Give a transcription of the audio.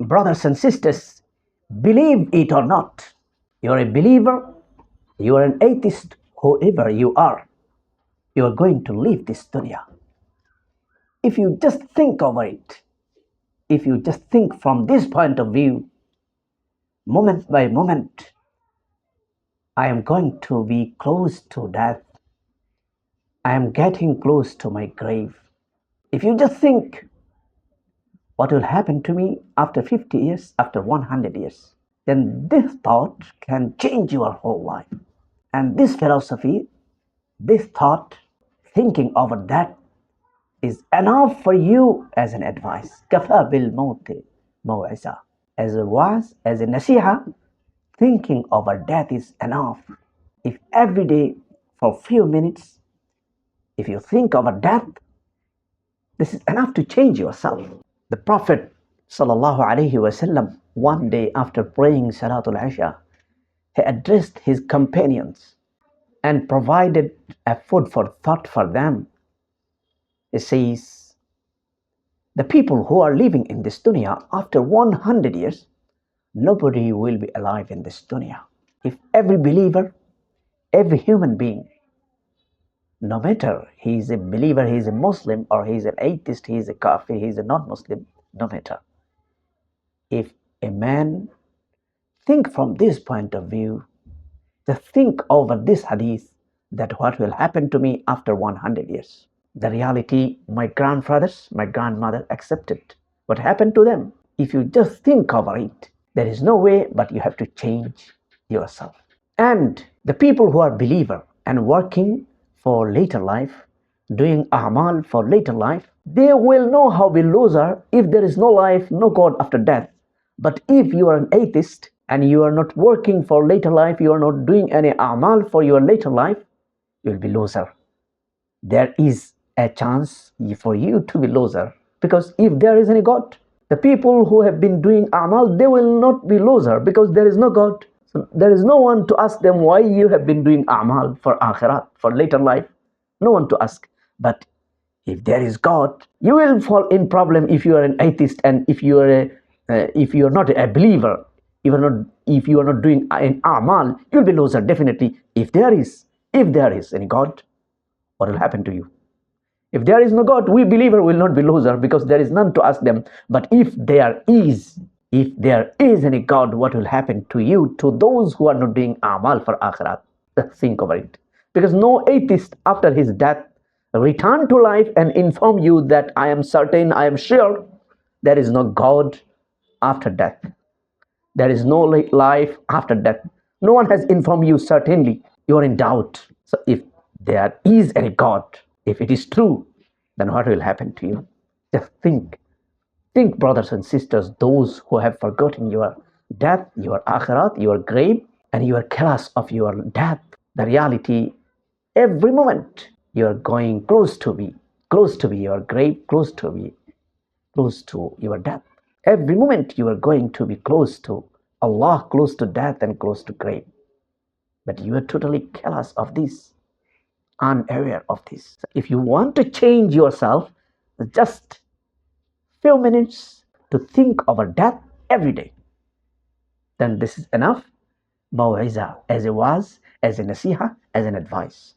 brothers and sisters, believe it or not, you're a believer, you are an atheist, whoever you are going to leave this dunya. If you just think over it, if you just think from this point of view, moment by moment, I am going to be close to death. I am getting close to my grave. If you just think what will happen to me after 50 years, after 100 years, then this thought can change your whole life. And this philosophy, this thought, thinking over that is enough for you as an advice. Kafa bil mawti maw'iza. As a was, as a nasiha, thinking over death is enough. If every day for a few minutes, if you think over death, this is enough to change yourself. The Prophet ﷺ, one day after praying Salatul Isha, he addressed his companions and provided a food for thought for them. He says, the people who are living in this dunya after 100 years, nobody will be alive in this dunya. If every believer, every human being, no matter he is a believer, he is a Muslim, or he is an atheist, he is a kafir, he is a non-Muslim, no matter. If a man think from this point of view, to think over this hadith, that what will happen to me after 100 years. The reality, my grandfathers, my grandmother accepted what happened to them. If you just think over it, there is no way but you have to change yourself. And the people who are believer and working for later life, doing a'mal for later life, they will know how to be loser if there is no life, no God after death. But if you are an atheist and you are not working for later life, you are not doing any a'mal for your later life, you will be loser. There is a chance for you to be loser, because if there is any God, the people who have been doing a'mal, they will not be loser because there is no God. So there is no one to ask them why you have been doing a'mal for akhirat, for later life. No one to ask. But if there is God, you will fall in problem if you are an atheist, and if you are not a believer, if you are not doing an a'mal, you will be loser definitely. If there is any God, what will happen to you? If there is no God, we believer will not be loser because there is none to ask them. But if there is any God, what will happen to you, to those who are not doing a'mal for akhirat? Think about it. Because no atheist after his death return to life and inform you that I am certain, I am sure there is no God after death. There is no life after death. No one has informed you certainly. You are in doubt. So if there is any God, if it is true, then what will happen to you? Just think. Think, brothers and sisters, those who have forgotten your death, your akhirat, your grave, and your class of your death. The reality, every moment you are going close to your grave, close to your death. Every moment you are going to be close to Allah, close to death and close to grave. But you are totally careless of this, unaware of this. If you want to change yourself, just few minutes to think over death every day, then this is enough. Maw'iza, as a was, as a nasiha, as an advice.